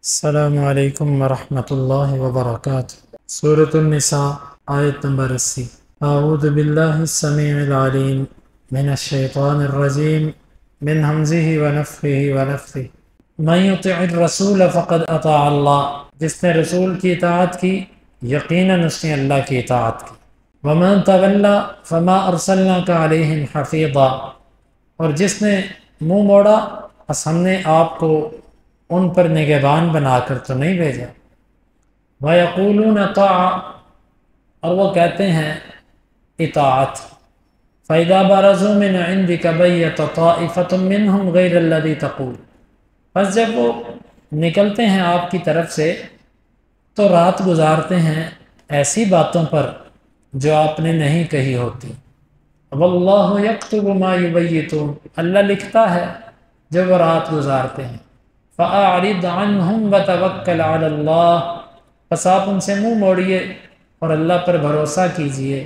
السلام علیکم ورحمۃ اللہ وبرکاتہ۔ سورۃ النساء آیت نمبر 80۔ اعوذ باللہ السمیع العلیم من الشیطان الرجیم من ہمزہ ونفخہ ونفثہ۔ من یطع الرسول فقد اطاع اللہ، جس نے رسول کی اطاعت کی یقیناً اس نے اللہ کی اطاعت کی۔ ومن تولی فما ارسلناک علیہم حفیظا، اور جس نے منہ موڑا بس ہم نے آپ کو ان پر نگہبان بنا کر تو نہیں بھیجا۔ وَيَقُولُونَ طَاعَةٌ، اور وہ کہتے ہیں اطاعت۔ فَإِذَا بَرَزُوا مِنْ عِنْدِكَ بَيَّتَ طَائِفَةٌ مِّنْهُمْ غَيْرَ الَّذِي تَقُولُ، بس جب وہ نکلتے ہیں آپ کی طرف سے تو رات گزارتے ہیں ایسی باتوں پر جو آپ نے نہیں کہی ہوتی۔ وَاللَّهُ يَكْتُبُ مَا يُبَيِّتُونَ، اللہ لکھتا ہے جو وہ رات گزارتے ہیں۔ فَأَعْرِضْ عَنْهُمْ وَتَوَكَّلْ عَلَى اللَّهِ، پس آپ ان سے منہ موڑیے اور اللہ پر بھروسہ کیجئے۔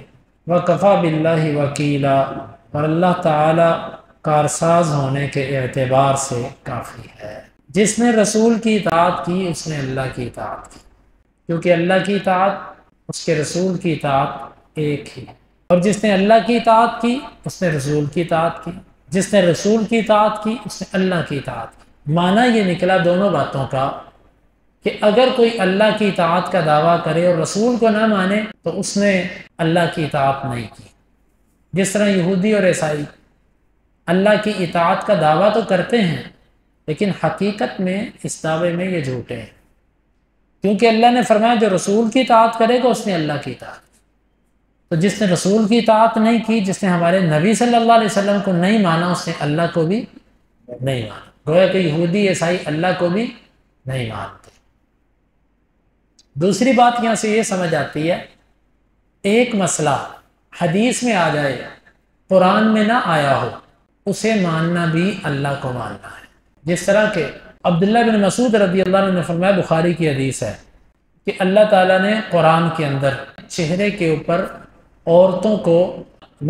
وَكَفَى بِاللَّهِ وَكِيلًا، اور اللہ تعالی کارساز ہونے کے اعتبار سے کافی ہے۔ جس نے رسول کی اطاعت کی اس نے اللہ کی اطاعت کی، کیونکہ اللہ کی اطاعت اس کے رسول کی اطاعت ایک ہی ہے۔ اور جس نے اللہ کی اطاعت کی اس نے رسول کی اطاعت کی، جس نے رسول کی اطاعت کی اس نے اللہ کی اطاعت کی۔ معنی یہ نکلا دونوں باتوں کا کہ اگر کوئی اللہ کی اطاعت کا دعویٰ کرے اور رسول کو نہ مانے تو اس نے اللہ کی اطاعت نہیں کی۔ جس طرح یہودی اور عیسائی اللہ کی اطاعت کا دعویٰ تو کرتے ہیں لیکن حقیقت میں اس دعوے میں یہ جھوٹے ہیں، کیونکہ اللہ نے فرمایا جو رسول کی اطاعت کرے گا اس نے اللہ کی اطاعت کی۔ تو جس نے رسول کی اطاعت نہیں کی، جس نے ہمارے نبی صلی اللہ علیہ وسلم کو نہیں مانا، اس نے اللہ کو بھی نہیں مانا۔ گویا کہ یہودی عیسائی اللہ کو بھی نہیں مانتے۔ دوسری بات یہاں سے یہ سمجھ آتی ہے، ایک مسئلہ حدیث میں آ جائے قرآن میں نہ آیا ہو، اسے ماننا بھی اللہ کو ماننا ہے۔ جس طرح کہ عبداللہ بن مسعود رضی اللہ عنہ نے فرمایا، بخاری کی حدیث ہے کہ اللہ تعالیٰ نے قرآن کے اندر چہرے کے اوپر عورتوں کو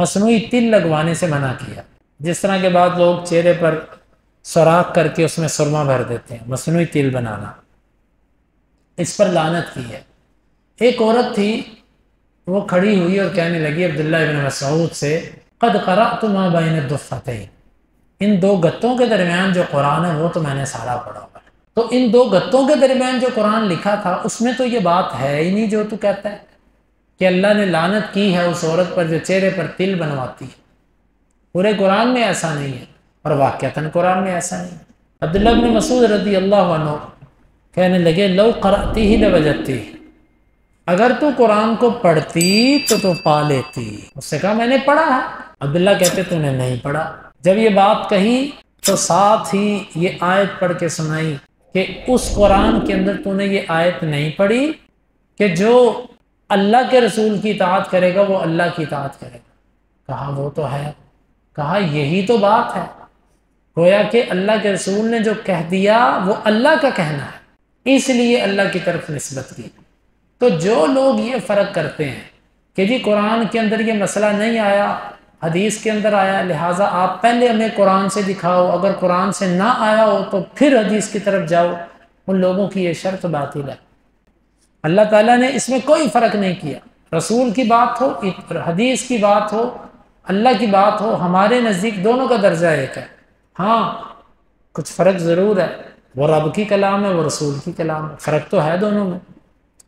مصنوعی تل لگوانے سے منع کیا۔ جس طرح کے بعد لوگ چہرے پر سوراخ کر کے اس میں سرما بھر دیتے ہیں، مصنوعی تل بنانا، اس پر لعنت کی ہے۔ ایک عورت تھی، وہ کھڑی ہوئی اور کہنے لگی عبداللہ بن مسعود سے، قد قرأت ما بین الدفتین، ان دو گتوں کے درمیان جو قرآن ہے وہ تو میں نے سارا پڑھا ہوا ہے۔ تو ان دو گتوں کے درمیان جو قرآن لکھا تھا اس میں تو یہ بات ہے ہی نہیں جو تو کہتا ہے کہ اللہ نے لعنت کی ہے اس عورت پر جو چہرے پر تل بنواتی ہے۔ پورے قرآن میں ایسا نہیں ہے اور واقعتاً قرآن میں ایسا نہیں ہے۔ عبداللہ بن مسعود رضی اللہ عنہ کہنے لگے، لو قرأتی ہی لوجدتی، اگر تو قرآن کو پڑھتی تو پا لیتی۔ اس سے کہا میں نے پڑھا ہے۔ عبداللہ کہتے تو نے نہیں پڑھا۔ جب یہ بات کہی تو ساتھ ہی یہ آیت پڑھ کے سنائی کہ اس قرآن کے اندر تو نے یہ آیت نہیں پڑھی کہ جو اللہ کے رسول کی اطاعت کرے گا وہ اللہ کی اطاعت کرے گا۔ کہا وہ تو ہے، کہا یہی تو بات ہے۔ گویا کہ اللہ کے رسول نے جو کہہ دیا وہ اللہ کا کہنا ہے، اس لیے اللہ کی طرف نسبت کی۔ تو جو لوگ یہ فرق کرتے ہیں کہ جی قرآن کے اندر یہ مسئلہ نہیں آیا، حدیث کے اندر آیا، لہٰذا آپ پہلے ہمیں قرآن سے دکھاؤ، اگر قرآن سے نہ آیا ہو تو پھر حدیث کی طرف جاؤ، ان لوگوں کی یہ شرط باطل ہے۔ اللہ تعالیٰ نے اس میں کوئی فرق نہیں کیا، رسول کی بات ہو، حدیث کی بات ہو، اللہ کی بات ہو، ہمارے نزدیک دونوں کا درجہ ایک ہے۔ ہاں کچھ فرق ضرور ہے، وہ رب کی کلام ہے، وہ رسول کی کلام ہے، فرق تو ہے دونوں میں،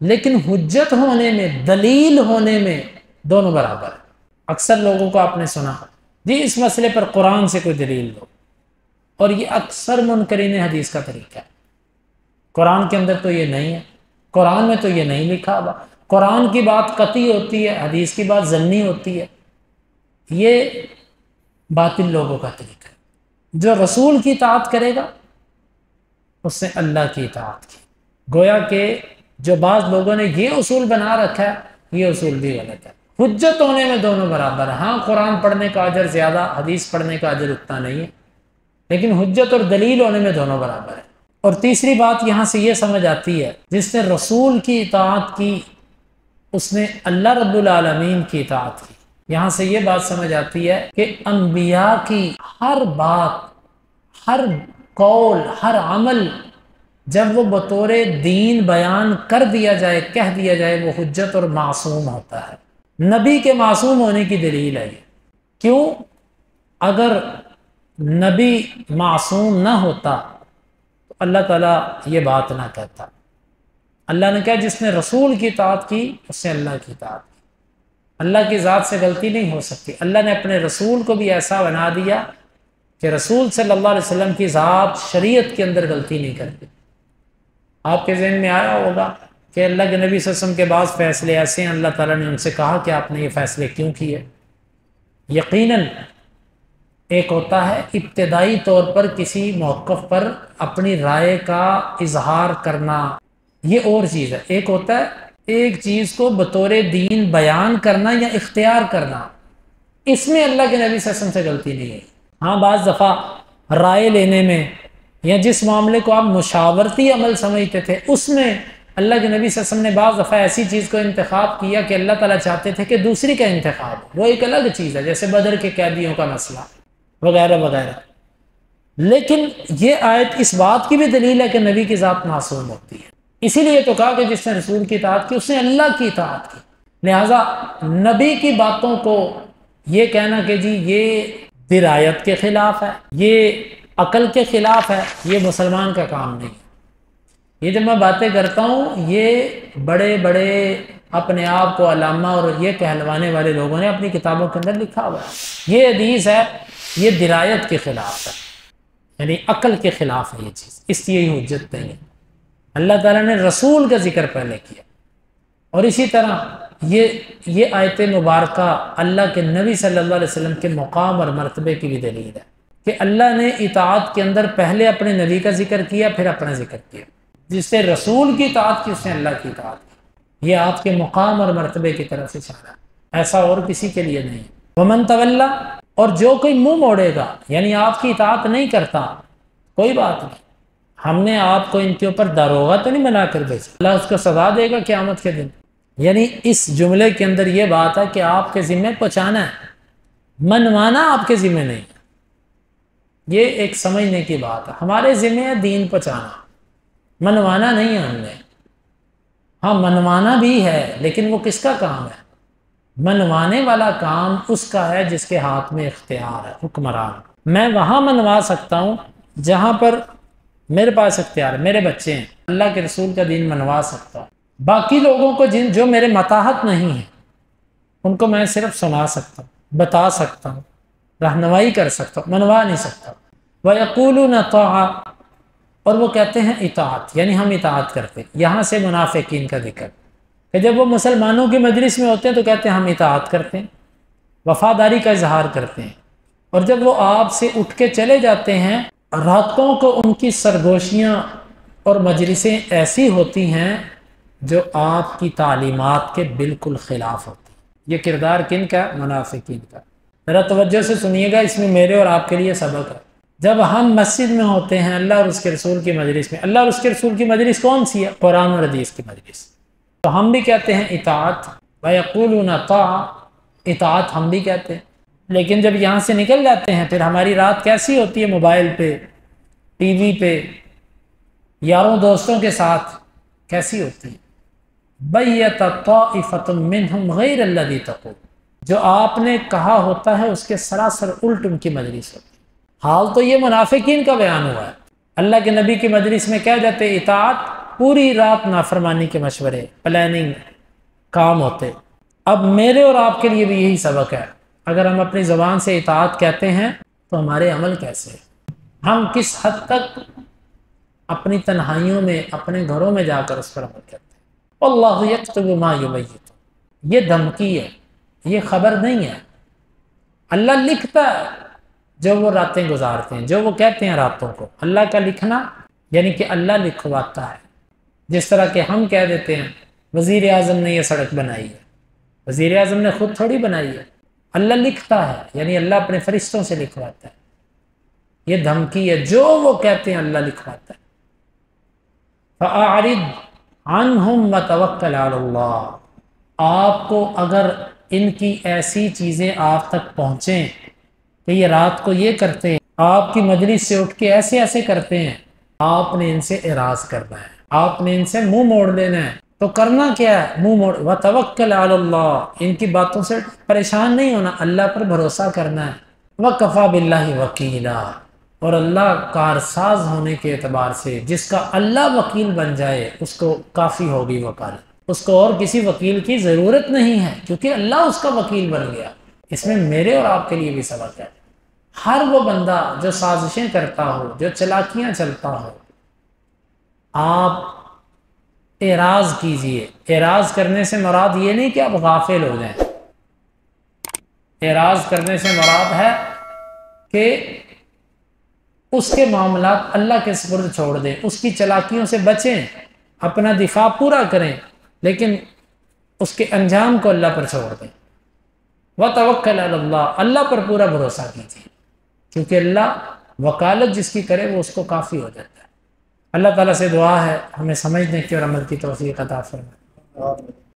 لیکن حجت ہونے میں، دلیل ہونے میں دونوں برابر ہے۔ اکثر لوگوں کو آپ نے سنا جی اس مسئلے پر قرآن سے کوئی دلیل دو، اور یہ اکثر منکرین حدیث کا طریقہ ہے۔ قرآن کے اندر تو یہ نہیں ہے، قرآن میں تو یہ نہیں لکھا ہوا، قرآن کی بات قطعی ہوتی ہے، حدیث کی بات ظنی ہوتی ہے۔ یہ باطل لوگوں کا طریقہ ہے۔ جو رسول کی اطاعت کرے گا اس نے اللہ کی اطاعت کی۔ گویا کہ جو بعض لوگوں نے یہ اصول بنا رکھا ہے یہ اصول بھی غلط ہے۔ حجت ہونے میں دونوں برابر ہیں۔ ہاں قرآن پڑھنے کا اجر زیادہ، حدیث پڑھنے کا اجر اتنا نہیں ہے، لیکن حجت اور دلیل ہونے میں دونوں برابر ہیں۔ اور تیسری بات یہاں سے یہ سمجھ آتی ہے، جس نے رسول کی اطاعت کی اس نے اللہ رب العالمین کی اطاعت کی۔ یہاں سے یہ بات سمجھ آتی ہے کہ انبیاء کی ہر بات، ہر قول، ہر عمل جب وہ بطور دین بیان کر دیا جائے، کہہ دیا جائے، وہ حجت اور معصوم ہوتا ہے۔ نبی کے معصوم ہونے کی دلیل ہے یہ۔ کیوں؟ اگر نبی معصوم نہ ہوتا تو اللہ تعالیٰ یہ بات نہ کہتا۔ اللہ نے کہا جس نے رسول کی اطاعت کی اس نے اللہ کی اطاعت کی۔ اللہ کی ذات سے غلطی نہیں ہو سکتی۔ اللہ نے اپنے رسول کو بھی ایسا بنا دیا کہ رسول صلی اللہ علیہ وسلم کی ذات شریعت کے اندر غلطی نہیں کرتی۔ آپ کے ذہن میں آیا ہوگا کہ اللہ کے نبی صلی اللہ علیہ وسلم کے بعض فیصلے ایسے ہیں اللہ تعالیٰ نے ان سے کہا کہ آپ نے یہ فیصلے کیوں کیے۔ یقیناً ایک ہوتا ہے ابتدائی طور پر کسی موقف پر اپنی رائے کا اظہار کرنا، یہ اور چیز ہے۔ ایک ہوتا ہے ایک چیز کو بطور دین بیان کرنا یا اختیار کرنا، اس میں اللہ کے نبی صلی اللہ علیہ وسلم سے غلطی نہیں ہے۔ ہاں بعض دفعہ رائے لینے میں یا جس معاملے کو آپ مشاورتی عمل سمجھتے تھے اس میں اللہ کے نبی صلی اللہ علیہ وسلم نے بعض دفعہ ایسی چیز کو انتخاب کیا کہ اللہ تعالیٰ چاہتے تھے کہ دوسری کا انتخاب ہو، وہ ایک الگ چیز ہے، جیسے بدر کے قیدیوں کا مسئلہ وغیرہ وغیرہ۔ لیکن یہ آیت اس بات کی بھی دلیل ہے کہ نبی کی ذات معصوم ہوتی ہے، اسی لیے تو کہا کہ جس نے رسول کی اطاعت کی اس نے اللہ کی اطاعت کی۔ لہٰذا نبی کی باتوں کو یہ کہنا کہ جی یہ درایت کے خلاف ہے، یہ عقل کے خلاف ہے، یہ مسلمان کا کام نہیں ہے۔ یہ جب میں باتیں کرتا ہوں یہ بڑے بڑے اپنے آپ کو علامہ اور یہ کہلوانے والے لوگوں نے اپنی کتابوں کے اندر لکھا ہوا ہے۔ یہ حدیث ہے، یہ درایت کے خلاف ہے، یعنی عقل کے خلاف ہے یہ چیز، اس لیے یہ حجت نہیں ہے۔ اللہ تعالیٰ نے رسول کا ذکر پہلے کیا، اور اسی طرح یہ آیت مبارکہ اللہ کے نبی صلی اللہ علیہ وسلم کے مقام اور مرتبے کی بھی دلیل ہے کہ اللہ نے اطاعت کے اندر پہلے اپنے نبی کا ذکر کیا پھر اپنا ذکر کیا۔ جس سے رسول کی اطاعت کی اس نے اللہ کی اطاعت کی۔ یہ آپ کے مقام اور مرتبے کی طرف سے اشارہ ہے، ایسا اور کسی کے لیے نہیں۔ ومن تولا، اور جو کوئی منہ موڑے گا یعنی آپ کی اطاعت نہیں کرتا، کوئی بات نہیں، ہم نے آپ کو ان کے اوپر داروغہ تو نہیں بنا کر بھیجا، اللہ اس کو سزا دے گا قیامت کے دن۔ یعنی اس جملے کے اندر یہ بات ہے کہ آپ کے ذمہ پہنچانا ہے، منوانا آپ کے ذمہ نہیں ہے۔ یہ ایک سمجھنے کی بات ہے، ہمارے ذمہ ہے دین پہنچانا، منوانا نہیں ہے ہم نے۔ ہاں منوانا بھی ہے لیکن وہ کس کا کام ہے؟ منوانے والا کام اس کا ہے جس کے ہاتھ میں اختیار ہے، حکمران۔ میں وہاں منوا سکتا ہوں جہاں پر میرے پاس اختیار ہے، میرے بچے ہیں، اللہ کے رسول کا دین منوا سکتا ہوں۔ باقی لوگوں کو جو میرے متاحت نہیں ہیں ان کو میں صرف سنا سکتا ہوں، بتا سکتا ہوں، رہنمائی کر سکتا ہوں، منوا نہیں سکتا۔ وَيَقُولُونَ طَاعَةً، اور وہ کہتے ہیں اطاعت، یعنی ہم اطاعت کرتے ہیں۔ یہاں سے منافقین کا ذکر کہ جب وہ مسلمانوں کی مجلس میں ہوتے ہیں تو کہتے ہیں ہم اطاعت کرتے ہیں، وفاداری کا اظہار کرتے ہیں، اور جب وہ آپ سے اٹھ کے چلے جاتے ہیں راتوں کو ان کی سرگوشیاں اور مجلسیں ایسی ہوتی ہیں جو آپ کی تعلیمات کے بالکل خلاف ہوتی ہیں۔ یہ کردار کن کا؟ منافقین کا۔ ذرا توجہ سے سنیے گا، اس میں میرے اور آپ کے لیے سبق ہے۔ جب ہم مسجد میں ہوتے ہیں اللہ اور اس کے رسول کی مجلس میں، اللہ اور اس کے رسول کی مجلس کون سی ہے؟ قرآن اور حدیث کی مجلس، تو ہم بھی کہتے ہیں اطاعت، وَيَقُولُونَ طَاعَةً، اطاعت ہم بھی کہتے ہیں۔ لیکن جب یہاں سے نکل جاتے ہیں پھر ہماری رات کیسی ہوتی ہے؟ موبائل پہ، ٹی وی پہ، یاروں دوستوں کے ساتھ کیسی ہوتی ہے؟ بَيَّتَ طَائِفَةٌ مِّنْهُمْ غَيْرَ الَّذِي تَقُولُ، جو آپ نے کہا ہوتا ہے اس کے سراسر الٹ ان کی مجلس ہوتی ہے۔ حال تو یہ منافقین کا بیان ہوا ہے، اللہ کے نبی کی مجلس میں کہہ جاتے اطاعت، پوری رات نافرمانی کے مشورے، پلاننگ کام ہوتے۔ اب میرے اور آپ کے لیے بھی یہی سبق ہے، اگر ہم اپنی زبان سے اطاعت کہتے ہیں تو ہمارے عمل کیسے ہیں؟ ہم کس حد تک اپنی تنہائیوں میں اپنے گھروں میں جا کر اس پر عمل کرتے ہیں؟ اللہ یکتب ما یبیت، یہ دھمکی ہے، یہ خبر نہیں ہے۔ اللہ لکھتا ہے جو وہ راتیں گزارتے ہیں، جو وہ کہتے ہیں راتوں کو۔ اللہ کا لکھنا یعنی کہ اللہ لکھواتا ہے، جس طرح کہ ہم کہہ دیتے ہیں وزیر اعظم نے یہ سڑک بنائی ہے، وزیر اعظم نے خود تھوڑی بنائی ہے، اللہ لکھتا ہے، یعنی اللہ اپنے فرشتوں سے لکھواتا ہے۔ یہ دھمکی ہے، جو وہ کہتے ہیں اللہ لکھواتا ہے۔ فَأَعْرِضْ عَنْهُمْ وَتَوَكَّلْ عَلَى اللَّهِ، آپ کو اگر ان کی ایسی چیزیں آپ تک پہنچیں کہ یہ رات کو یہ کرتے ہیں، آپ کی مجلس سے اٹھ کے ایسے ایسے کرتے ہیں، آپ نے ان سے اعراض کرنا ہے، آپ نے ان سے منہ موڑ لینا ہے۔ تو کرنا کیا ہے؟ منہ موڑ، وتوکل علی اللہ، ان کی باتوں سے پریشان نہیں ہونا، اللہ پر بھروسہ کرنا ہے۔ وکفیٰ باللہ وکیلا، اور اللہ کارساز ہونے کے اعتبار سے جس کا اللہ وکیل بن جائے اس کو کافی ہوگی وکالت، اس کو اور کسی وکیل کی ضرورت نہیں ہے، کیونکہ اللہ اس کا وکیل بن گیا۔ اس میں میرے اور آپ کے لیے بھی سبق ہے۔ ہر وہ بندہ جو سازشیں کرتا ہو، جو چلاکیاں چلتا ہو، آپ اعراض کیجئے۔ اعراض کرنے سے مراد یہ نہیں کہ آپ غافل ہو جائیں، اعراض کرنے سے مراد ہے کہ اس کے معاملات اللہ کے سپرد چھوڑ دیں، اس کی چلاکیوں سے بچیں، اپنا دفاع پورا کریں، لیکن اس کے انجام کو اللہ پر چھوڑ دیں۔ وتوکل علی اللہ، اللہ پر پورا بھروسہ کیجیے، کیونکہ اللہ وکالت جس کی کرے وہ اس کو کافی ہو جاتا ہے۔ اللہ تعالیٰ سے دعا ہے ہمیں سمجھنے کی اور عمل کی توفیق عطا فرمائے۔